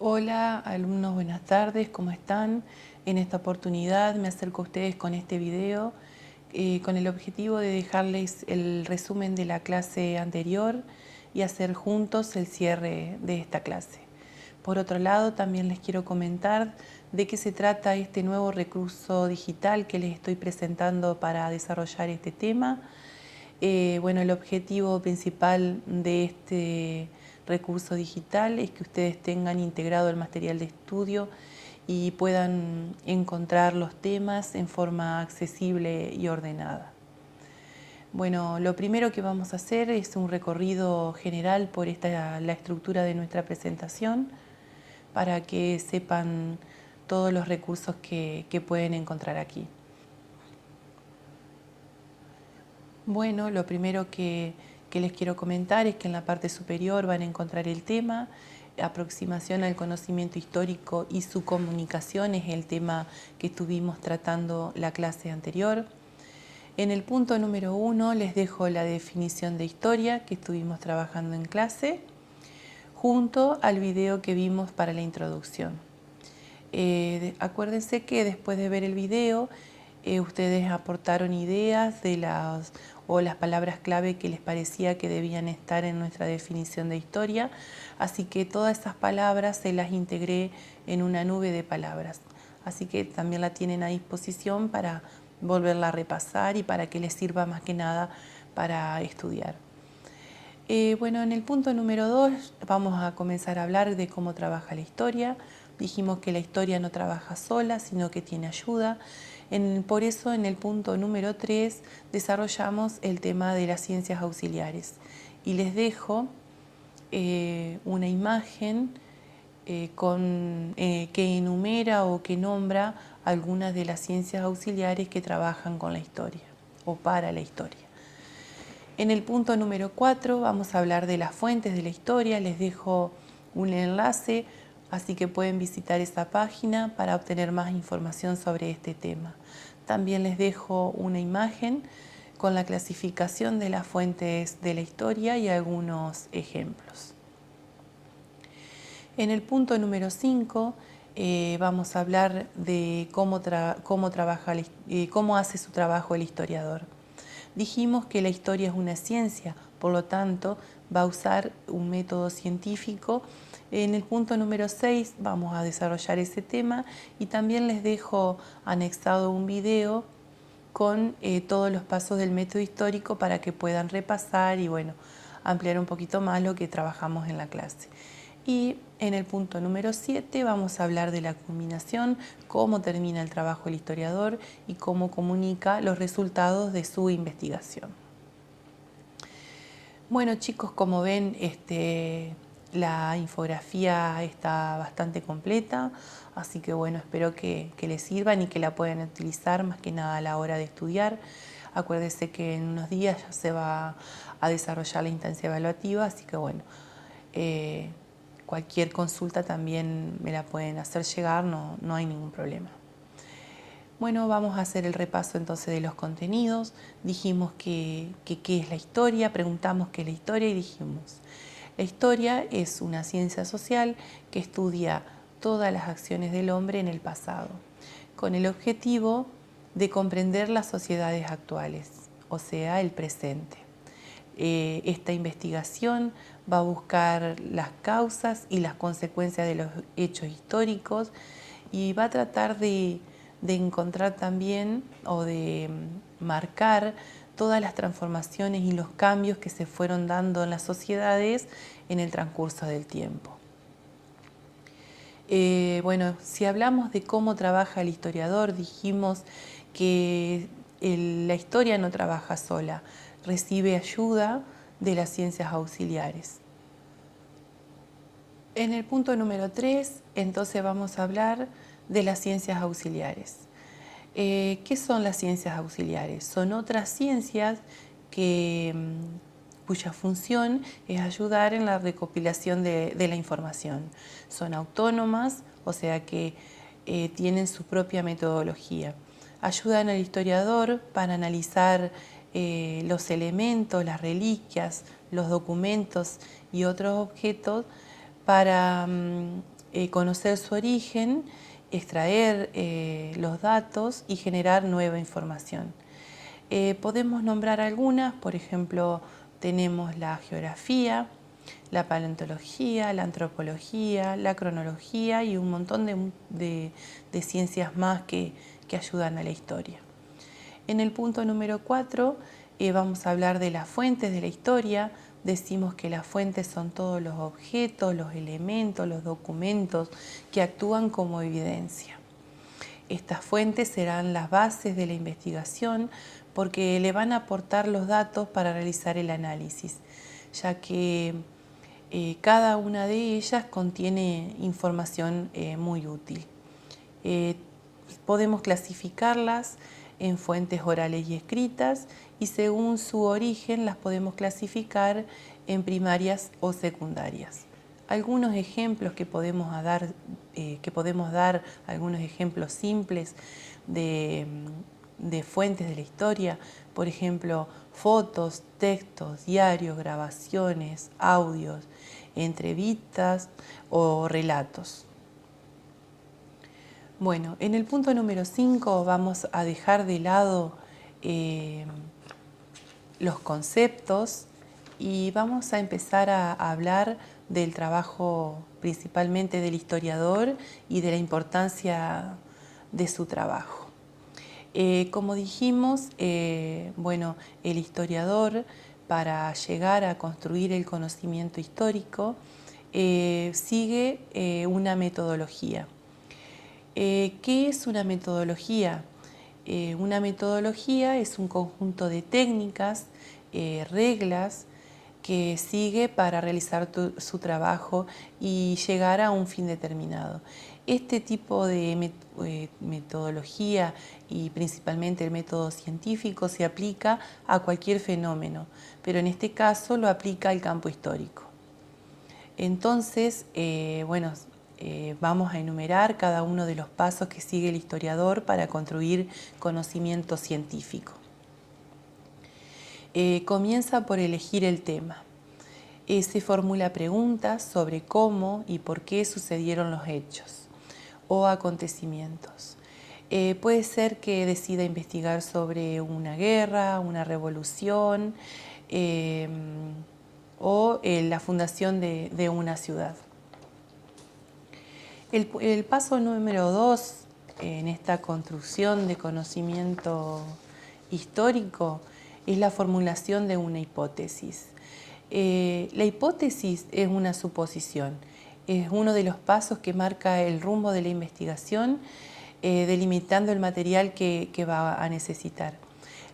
Hola alumnos, buenas tardes, ¿cómo están? En esta oportunidad me acerco a ustedes con este video con el objetivo de dejarles el resumen de la clase anterior y hacer juntos el cierre de esta clase. Por otro lado, también les quiero comentar de qué se trata este nuevo recurso digital que les estoy presentando para desarrollar este tema. Bueno, el objetivo principal de este recurso digital es que ustedes tengan integrado el material de estudio y puedan encontrar los temas en forma accesible y ordenada. Bueno, lo primero que vamos a hacer es un recorrido general por la estructura de nuestra presentación para que sepan todos los recursos que pueden encontrar aquí. Bueno, lo primero que les quiero comentar es que en la parte superior van a encontrar el tema, aproximación al conocimiento histórico y su comunicación, es el tema que estuvimos tratando la clase anterior. En el punto número 1 les dejo la definición de historia que estuvimos trabajando en clase, junto al video que vimos para la introducción. Acuérdense que después de ver el video, ustedes aportaron ideas de las palabras clave que les parecía que debían estar en nuestra definición de historia, así que todas esas palabras se las integré en una nube de palabras, así que también la tienen a disposición para volverla a repasar y para que les sirva más que nada para estudiar. Bueno, en el punto número 2 vamos a comenzar a hablar de cómo trabaja la historia. Dijimos que la historia no trabaja sola, sino que tiene ayuda. Por eso en el punto número 3 desarrollamos el tema de las ciencias auxiliares. Y les dejo una imagen que enumera o que nombra algunas de las ciencias auxiliares que trabajan con la historia o para la historia. En el punto número 4 vamos a hablar de las fuentes de la historia. Les dejo un enlace, así que pueden visitar esa página para obtener más información sobre este tema. También les dejo una imagen con la clasificación de las fuentes de la historia y algunos ejemplos. En el punto número 5 vamos a hablar de cómo hace su trabajo el historiador. Dijimos que la historia es una ciencia, por lo tanto va a usar un método científico. En el punto número 6 vamos a desarrollar ese tema y también les dejo anexado un video con todos los pasos del método histórico para que puedan repasar y bueno, ampliar un poquito más lo que trabajamos en la clase. Y en el punto número 7 vamos a hablar de la culminación, cómo termina el trabajo del historiador y cómo comunica los resultados de su investigación. Bueno chicos, como ven, la infografía está bastante completa, así que bueno, espero que les sirvan y que la puedan utilizar más que nada a la hora de estudiar. Acuérdense que en unos días ya se va a desarrollar la instancia evaluativa, así que bueno, cualquier consulta también me la pueden hacer llegar, no hay ningún problema. Bueno, vamos a hacer el repaso entonces de los contenidos. Dijimos qué es la historia, preguntamos qué es la historia y dijimos, la historia es una ciencia social que estudia todas las acciones del hombre en el pasado, con el objetivo de comprender las sociedades actuales, o sea, el presente. Esta investigación va a buscar las causas y las consecuencias de los hechos históricos y va a tratar de encontrar también o de marcar todas las transformaciones y los cambios que se fueron dando en las sociedades en el transcurso del tiempo. Bueno, si hablamos de cómo trabaja el historiador, dijimos que la historia no trabaja sola, recibe ayuda de las ciencias auxiliares. En el punto número 3, entonces vamos a hablar de las ciencias auxiliares. ¿Qué son las ciencias auxiliares? Son otras ciencias cuya función es ayudar en la recopilación de la información. Son autónomas, o sea que tienen su propia metodología. Ayudan al historiador para analizar los elementos, las reliquias, los documentos y otros objetos para conocer su origen, extraer los datos y generar nueva información. Podemos nombrar algunas, por ejemplo, tenemos la geografía, la paleontología, la antropología, la cronología y un montón de ciencias más que ayudan a la historia. En el punto número 4 vamos a hablar de las fuentes de la historia. Decimos que las fuentes son todos los objetos, los elementos, los documentos que actúan como evidencia. Estas fuentes serán las bases de la investigación porque le van a aportar los datos para realizar el análisis, ya que cada una de ellas contiene información muy útil. Podemos clasificarlas en fuentes orales y escritas y según su origen las podemos clasificar en primarias o secundarias. Algunos ejemplos que podemos dar, algunos ejemplos simples de fuentes de la historia, por ejemplo, fotos, textos, diarios, grabaciones, audios, entrevistas o relatos. Bueno, en el punto número 5 vamos a dejar de lado los conceptos y vamos a empezar a hablar del trabajo principalmente del historiador y de la importancia de su trabajo. Como dijimos, bueno, el historiador, para llegar a construir el conocimiento histórico, sigue una metodología. ¿Qué es una metodología? Una metodología es un conjunto de técnicas, reglas que sigue para realizar su trabajo y llegar a un fin determinado. Este tipo de metodología y principalmente el método científico se aplica a cualquier fenómeno, pero en este caso lo aplica al campo histórico. Entonces, bueno, vamos a enumerar cada uno de los pasos que sigue el historiador para construir conocimiento científico. Comienza por elegir el tema. Se formula preguntas sobre cómo y por qué sucedieron los hechos o acontecimientos. Puede ser que decida investigar sobre una guerra, una revolución o la fundación de una ciudad. El paso número 2 en esta construcción de conocimiento histórico es la formulación de una hipótesis. La hipótesis es una suposición, es uno de los pasos que marca el rumbo de la investigación, delimitando el material que va a necesitar.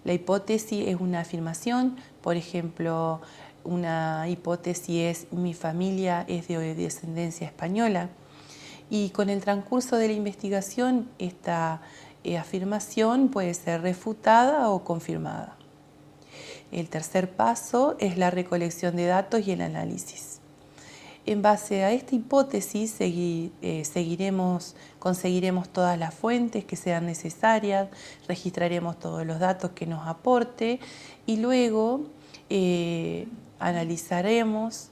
La hipótesis es una afirmación, por ejemplo, una hipótesis es: mi familia es de descendencia española. Y con el transcurso de la investigación, esta afirmación puede ser refutada o confirmada. El tercer paso es la recolección de datos y el análisis. En base a esta hipótesis conseguiremos todas las fuentes que sean necesarias, registraremos todos los datos que nos aporte y luego analizaremos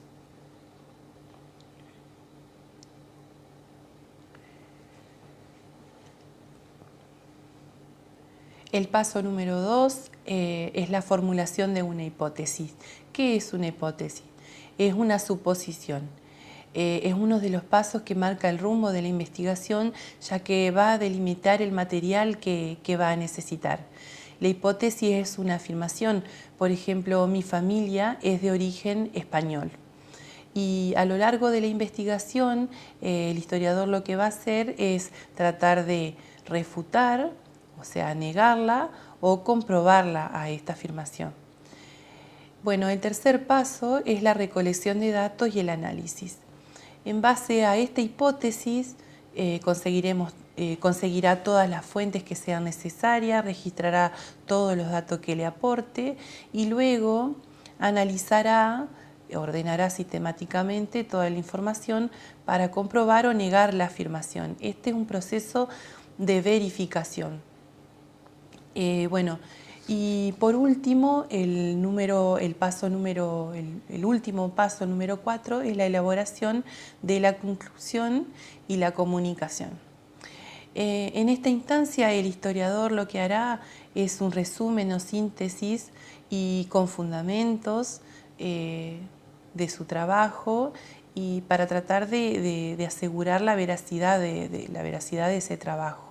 El paso número 2 es la formulación de una hipótesis. ¿Qué es una hipótesis? Es una suposición. Es uno de los pasos que marca el rumbo de la investigación, ya que va a delimitar el material que va a necesitar. La hipótesis es una afirmación. Por ejemplo, mi familia es de origen español. Y a lo largo de la investigación, el historiador lo que va a hacer es tratar de refutar, o sea, negarla o comprobarla a esta afirmación. Bueno, el tercer paso es la recolección de datos y el análisis. En base a esta hipótesis, conseguirá todas las fuentes que sean necesarias, registrará todos los datos que le aporte y luego analizará, ordenará sistemáticamente toda la información para comprobar o negar la afirmación. Este es un proceso de verificación. Bueno, Y por último, el último paso número 4 es la elaboración de la conclusión y la comunicación. En esta instancia, el historiador lo que hará es un resumen o síntesis y con fundamentos de su trabajo, y para tratar de asegurar la veracidad de ese trabajo.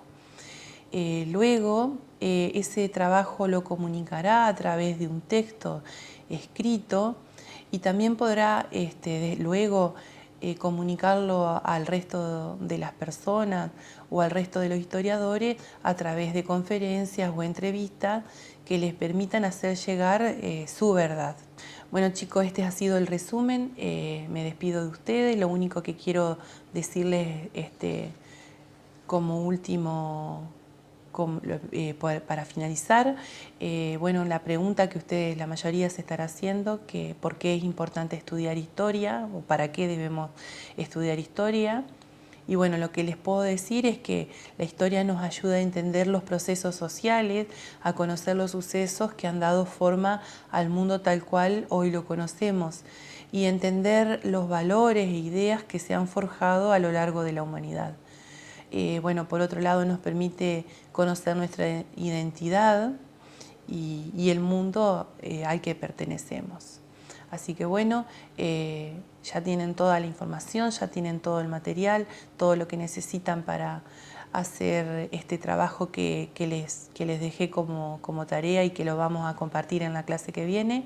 Luego, ese trabajo lo comunicará a través de un texto escrito, y también podrá luego comunicarlo al resto de las personas o al resto de los historiadores a través de conferencias o entrevistas que les permitan hacer llegar su verdad. Bueno, chicos, este ha sido el resumen. Me despido de ustedes. Lo único que quiero decirles como último, para finalizar, bueno, la pregunta que ustedes, la mayoría, se estará haciendo, que por qué es importante estudiar historia o para qué debemos estudiar historia. Y bueno, lo que les puedo decir es que la historia nos ayuda a entender los procesos sociales, a conocer los sucesos que han dado forma al mundo tal cual hoy lo conocemos, y entender los valores e ideas que se han forjado a lo largo de la humanidad. Bueno, por otro lado, nos permite conocer nuestra identidad y el mundo al que pertenecemos. Así que bueno, ya tienen toda la información, ya tienen todo el material, todo lo que necesitan para hacer este trabajo que les dejé como tarea y que lo vamos a compartir en la clase que viene.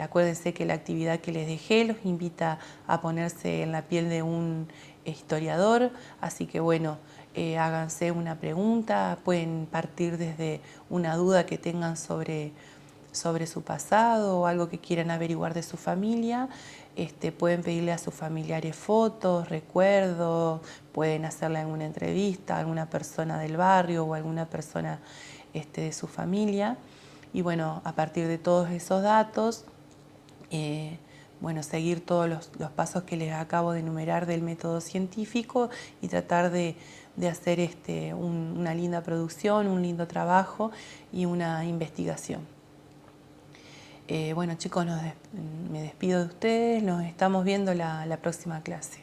Acuérdense que la actividad que les dejé los invita a ponerse en la piel de un historiador, así que bueno, háganse una pregunta, pueden partir desde una duda que tengan sobre su pasado o algo que quieran averiguar de su familia. Pueden pedirle a sus familiares fotos, recuerdos, pueden hacerle alguna entrevista a alguna persona del barrio o alguna persona de su familia. Y bueno, a partir de todos esos datos, bueno, seguir todos los pasos que les acabo de enumerar del método científico y tratar de hacer una linda producción, un lindo trabajo y una investigación. Bueno, chicos, me despido de ustedes, nos estamos viendo la próxima clase.